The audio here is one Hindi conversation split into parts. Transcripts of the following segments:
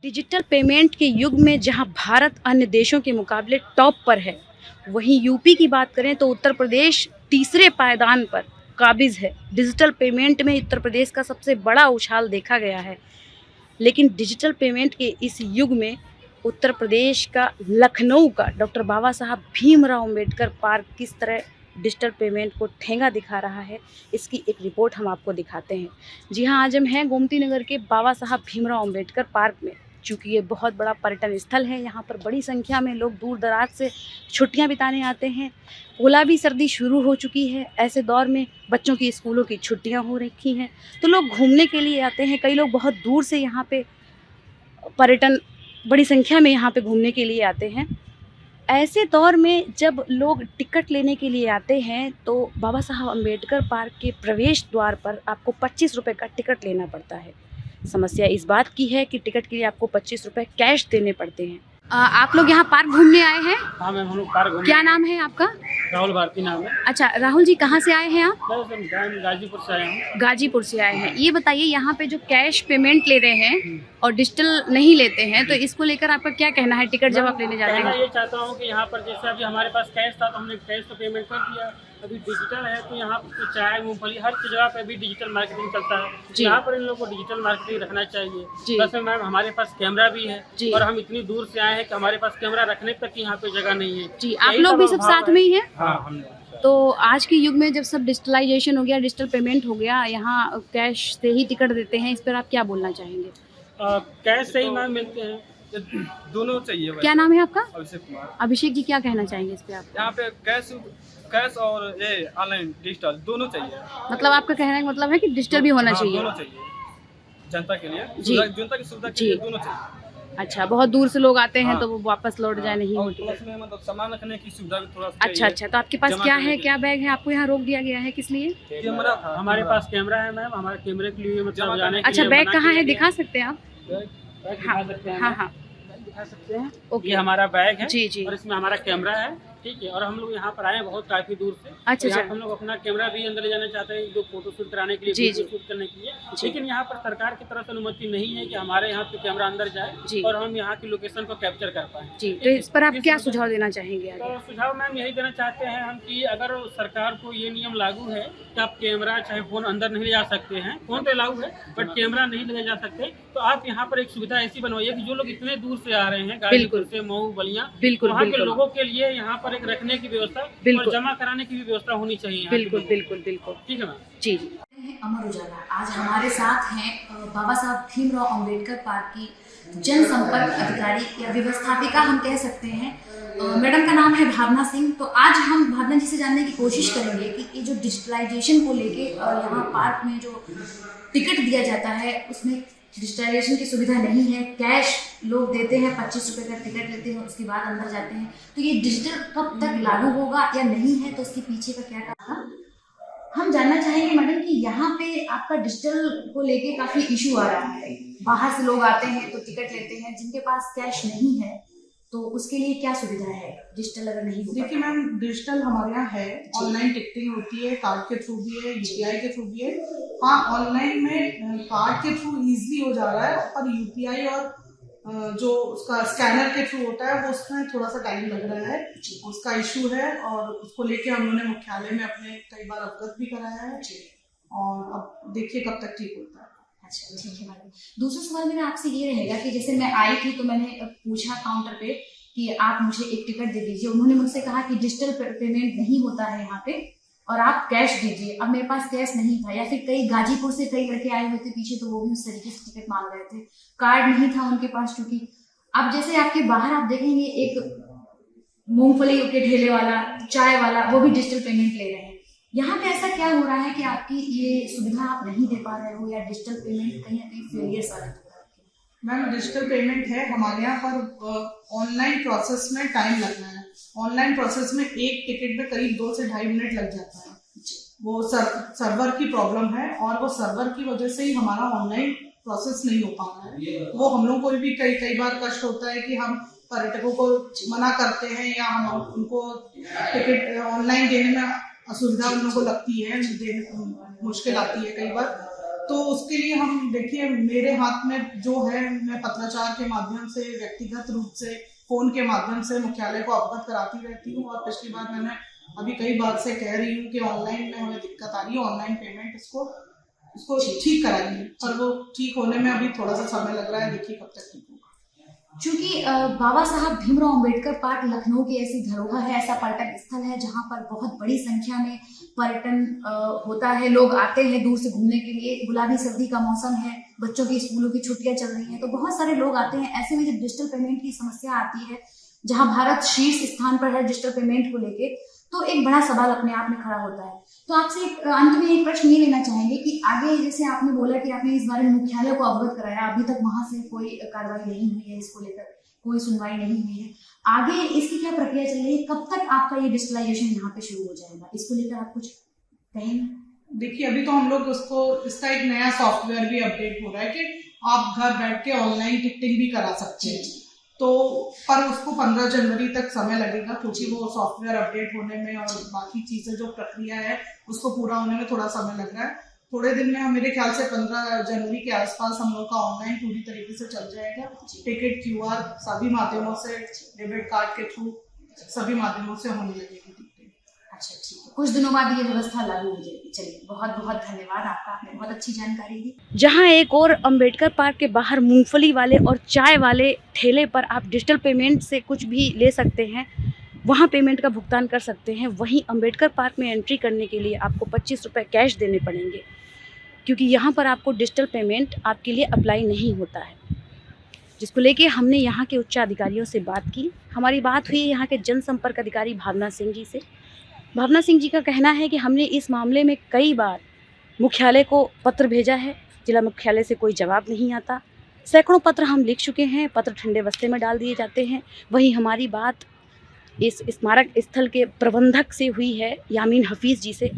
डिजिटल पेमेंट के युग में जहां भारत अन्य देशों के मुकाबले टॉप पर है, वहीं यूपी की बात करें तो उत्तर प्रदेश तीसरे पायदान पर काबिज है। डिजिटल पेमेंट में उत्तर प्रदेश का सबसे बड़ा उछाल देखा गया है। लेकिन डिजिटल पेमेंट के इस युग में उत्तर प्रदेश का, लखनऊ का डॉक्टर बाबा साहब भीमराव अंबेडकर पार्क किस तरह डिजिटल पेमेंट को ठेंगा दिखा रहा है, इसकी एक रिपोर्ट हम आपको दिखाते हैं। जी हाँ, आज हम हैं गोमती नगर के बाबा साहब भीमराव अंबेडकर पार्क में। चूँकि ये बहुत बड़ा पर्यटन स्थल है, यहाँ पर बड़ी संख्या में लोग दूर दराज से छुट्टियाँ बिताने आते हैं। गुलाबी सर्दी शुरू हो चुकी है, ऐसे दौर में बच्चों की स्कूलों की छुट्टियाँ हो रखी हैं, तो लोग घूमने के लिए आते हैं। कई लोग बहुत दूर से यहाँ पे पर्यटन बड़ी संख्या में यहाँ पे घूमने के लिए आते हैं। ऐसे दौर में जब लोग टिकट लेने के लिए आते हैं तो बाबा साहब अम्बेडकर पार्क के प्रवेश द्वार पर आपको 25 रुपये का टिकट लेना पड़ता है। समस्या इस बात की है कि टिकट के लिए आपको 25 रुपये कैश देने पड़ते हैं। आप लोग यहाँ पार्क घूमने आए हैं? हाँ मैम, हम लोग पार्क घूमने। क्या नाम है आपका? राहुल भारती नाम है। अच्छा राहुल जी, कहाँ से आए हैं आप? मैं गाजीपुर से आया हूँ। गाजीपुर से आए हैं। ये बताइए, यहाँ पे जो कैश पेमेंट ले रहे हैं और डिजिटल नहीं लेते हैं, तो इसको लेकर आपका क्या कहना है टिकट जब आप लेने जाते हैं? मैं ये चाहता हूँ कि यहाँ पर जैसे अभी हमारे पास कैश था तो हमने कैश तो पेमेंट कर दिया, अभी डिजिटल है तो यहाँ पर चाय मूंगफली हर जगह पे भी डिजिटल मार्केटिंग चलता है। यहाँ पर इन लोगों को डिजिटल मार्केटिंग रखना चाहिए। बस मैम हमारे पास कैमरा भी है और हम इतनी दूर से आए हैं कि हमारे पास कैमरा रखने तक यहाँ पे जगह नहीं है। जी, आप लोग भी सब साथ में ही हैं? हाँ। तो आज के युग में जब सब डिजिटलाइजेशन हो गया, डिजिटल पेमेंट हो गया, यहाँ कैश से ही टिकट देते हैं, इस पर आप क्या बोलना चाहेंगे? कैश से ही मैम मिलते हैं, दोनों चाहिए। क्या नाम है आपका? अभिषेक कुमार। अभिषेक जी, क्या कहना चाहेंगे इस पे आप? यहाँ पे कैश और ये ऑनलाइन डिजिटल दोनों चाहिए। मतलब आपका कहने का मतलब है कि डिजिटल भी होना चाहिए? दोनों चाहिए, जनता के लिए, जनता की सुविधा के लिए दोनों चाहिए। अच्छा, बहुत दूर से लोग आते हैं तो वो वापस लौट जाए नहीं होती। मतलब सामान रखने की सुविधा भी थोड़ा अच्छा, तो आपके पास क्या है, क्या बैग है? आपको यहाँ रोक दिया गया है किस लिए? कैमरा था हमारे पास, कैमरा है मैम, हमारे कैमरे के लिए मतलब जाने के अच्छा, लिए बैग कहाँ है, दिखा सकते हैं आप? दिखा सकते हैं। हाँ, दिखा सकते हैं। ओके। ये हमारा बैग है जी। और इसमें हमारा कैमरा है, ठीक है। और हम लोग यहाँ पर आए हैं बहुत काफी दूर से। अच्छा। हम लोग अपना कैमरा भी अंदर ले जाना चाहते हैं, जो फोटो शूट कराने के लिए, वीडियो शूट करने के लिए। लेकिन यहाँ पर सरकार की तरफ से अनुमति नहीं है कि हमारे यहाँ पे कैमरा अंदर जाए और हम यहाँ की लोकेशन को कैप्चर कर पाए। जी, तो इस पर आप क्या सुझाव देना चाहेंगे? तो सुझाव मैम यही देना चाहते हैं हम कि अगर सरकार को ये नियम लागू है कि आप कैमरा चाहे फोन अंदर नहीं ले जा सकते हैं, फोन तो लागू है बट कैमरा नहीं ले जा सकते, तो आप यहाँ पर एक सुविधा ऐसी बनवाइए कि जो लोग इतने दूर से आ रहे हैं, गाजीपुर से, मऊ, बलिया, वहाँ के लोगों के लिए यहाँ पर एक रखने की व्यवस्था और जमा कराने की भी व्यवस्था होनी चाहिए। बिल्कुल। ठीक है मैम। जी। अमर उजाला आज हमारे साथ हैं बाबा साहब भीमराव अंबेडकर पार्क की जनसंपर्क अधिकारी या व्यवस्थापिका हम कह सकते हैं। मैडम का नाम है भावना सिंह। तो आज हम भावना जी से जानने की कोशिश करेंगे कि ये जो डिजिटलाइजेशन को लेके यहाँ पार्क में जो टिकट दिया जाता है उसमें डिजिटलाइजेशन की सुविधा नहीं है। कैश लोग देते हैं, 25 रुपये का टिकट लेते हैं, उसके बाद अंदर जाते हैं। तो ये डिजिटल कब तक लागू होगा या नहीं है, तो उसके पीछे का क्या कारण? हम जानना चाहेंगे मैडम कि यहाँ पे आपका डिजिटल को लेके काफी इशू आ रहा है। बाहर से लोग आते हैं तो टिकट लेते हैं, जिनके पास कैश नहीं है तो उसके लिए क्या सुविधा है डिजिटल अगर नहीं हो? देखिए मैम, डिजिटल हमारे यहाँ है, ऑनलाइन टिकटिंग होती है, कार्ड के थ्रू भी है, यूपीआई के थ्रू भी है। हाँ, ऑनलाइन में कार्ड के थ्रू इजीली हो जा रहा है, पर यूपीआई और जो उसका स्कैनर के थ्रू होता है वो उसमें थोड़ा सा टाइम लग रहा है, उसका इशू है। और उसको लेके हम लोगों ने मुख्यालय में अपने कई बार अवगत भी कराया है और अब देखिए कब तक ठीक होता है। अच्छा, ठीक है मैडम। दूसरा सवाल मेरा आपसे ये रहेगा कि जैसे मैं आई थी तो मैंने पूछा काउंटर पे कि आप मुझे एक टिकट दे दीजिए। उन्होंने मुझसे कहा कि डिजिटल पेमेंट नहीं होता है यहाँ पे और आप कैश दीजिए। अब मेरे पास कैश नहीं था, या फिर कई गाजीपुर से कई लड़के आए हुए थे पीछे, तो वो भी उस तरीके से टिकट मांग रहे थे। कार्ड नहीं था उनके पास, क्योंकि अब जैसे आपके बाहर आप देखेंगे एक मूंगफली के ठेले वाला, चाय वाला, वो भी डिजिटल पेमेंट ले रहे हैं। यहाँ पे ऐसा क्या हो रहा है कि आपकी ये सुविधा आप नहीं दे पा रहे हो या डिजिटल पेमेंट कहीं ना कहीं फेलियर साबित हो रहा है? मैम, डिजिटल पेमेंट है हमारे यहाँ पर ऑनलाइन प्रोसेस में टाइम लगना है। ऑनलाइन प्रोसेस में एक टिकट में करीब 2 से 2.5 मिनट लग जाता है। वो सर्वर की प्रॉब्लम है और वो सर्वर की वजह से ही हमारा ऑनलाइन प्रोसेस नहीं हो पा रहा है। वो हम लोग को भी कई बार कष्ट होता है कि हम पर्यटकों को मना करते हैं या हम उनको टिकट ऑनलाइन देने में असुविधा उन लोगों को लगती है, मुश्किल आती है कई बार। तो उसके लिए हम देखिए, मेरे हाथ में जो है, मैं पत्राचार के माध्यम से, व्यक्तिगत रूप से, फोन के माध्यम से मुख्यालय को अवगत कराती रहती हूँ। और पिछली बार मैंने अभी कई बार से कह रही हूँ कि ऑनलाइन में हमें दिक्कत आ रही है, ऑनलाइन पेमेंट इसको ठीक कराइए, और वो ठीक होने में अभी थोड़ा सा समय लग रहा है, देखिए कब तक ठीक होगा। चूंकि बाबा साहब भीमराव अंबेडकर पार्क लखनऊ की ऐसी धरोहर है, ऐसा पर्यटन स्थल है जहां पर बहुत बड़ी संख्या में पर्यटन होता है, लोग आते हैं दूर से घूमने के लिए। गुलाबी सर्दी का मौसम है, बच्चों की स्कूलों की छुट्टियां चल रही हैं, तो बहुत सारे लोग आते हैं। ऐसे में जब डिजिटल पेमेंट की समस्या आती है, जहां भारत शीर्ष स्थान पर है डिजिटल पेमेंट को लेके, तो एक बड़ा सवाल अपने आप में खड़ा होता है। तो आपसे अंत में एक प्रश्न ये लेना चाहेंगे कि आगे, जैसे आपने बोला कि आपने इस बारे में मुख्यालय को अवगत कराया, अभी तक वहां से कोई कार्रवाई नहीं हुई है, इसको लेकर कोई सुनवाई नहीं हुई है, आगे इसकी क्या प्रक्रिया चल रही है, कब तक आपका ये डिजिटलाइजेशन यहाँ पे शुरू हो जाएगा, इसको लेकर आप कुछ कहेंगे? देखिए, अभी तो हम लोग इसका एक नया सॉफ्टवेयर भी अपडेट हो रहा है कि आप घर बैठ के ऑनलाइन टिकटिंग भी करा सकते हैं। तो पर उसको 15 जनवरी तक समय लगेगा, क्योंकि वो सॉफ्टवेयर अपडेट होने में और बाकी चीजें जो प्रक्रिया है उसको पूरा होने में थोड़ा समय लग रहा है। थोड़े दिन में मेरे ख्याल से 15 जनवरी के आसपास हम लोग का ऑनलाइन पूरी तरीके से चल जाएगा। टिकट QR सभी माध्यमों से, डेबिट कार्ड के थ्रू सभी माध्यमों से होने लगेगी टिकट। अच्छा, ठीक है, कुछ दिनों बाद ये व्यवस्था लागू हो जाएगी। चलिए, बहुत बहुत धन्यवाद आपका, आपने बहुत अच्छी जानकारी दी। जहां एक और अंबेडकर पार्क के बाहर मूंगफली वाले और चाय वाले ठेले पर आप डिजिटल पेमेंट से कुछ भी ले सकते हैं, वहां पेमेंट का भुगतान कर सकते हैं, वहीं अंबेडकर पार्क में एंट्री करने के लिए आपको 25 रुपये कैश देने पड़ेंगे, क्योंकि यहाँ पर आपको डिजिटल पेमेंट आपके लिए अप्लाई नहीं होता है। जिसको लेके हमने यहाँ के उच्च अधिकारियों से बात की। हमारी बात हुई यहाँ के जनसंपर्क अधिकारी भावना सिंह जी से। भावना सिंह जी का कहना है कि हमने इस मामले में कई बार मुख्यालय को पत्र भेजा है, जिला मुख्यालय से कोई जवाब नहीं आता। सैकड़ों पत्र हम लिख चुके हैं, पत्र ठंडे बस्ते में डाल दिए जाते हैं। वहीं हमारी बात इस स्मारक स्थल के प्रबंधक से हुई है, यामीन हफीज़ जी से।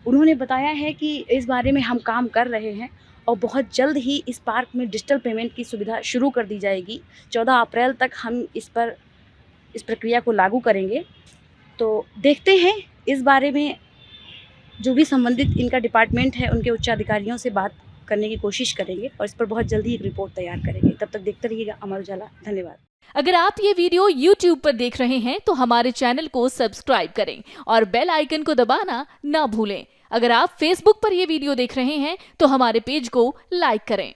उन्होंने बताया है कि इस बारे में हम काम कर रहे हैं और बहुत जल्द ही इस पार्क में डिजिटल पेमेंट की सुविधा शुरू कर दी जाएगी। 14 अप्रैल तक हम इस प्रक्रिया को लागू करेंगे। तो देखते हैं, इस बारे में जो भी संबंधित इनका डिपार्टमेंट है उनके उच्च अधिकारियों से बात करने की कोशिश करेंगे और इस पर बहुत जल्दी एक रिपोर्ट तैयार करेंगे। तब तक देखते रहिएगा अमर उजाला। धन्यवाद। अगर आप ये वीडियो YouTube पर देख रहे हैं तो हमारे चैनल को सब्सक्राइब करें और बेल आइकन को दबाना ना भूलें। अगर आप Facebook पर ये वीडियो देख रहे हैं तो हमारे पेज को लाइक करें।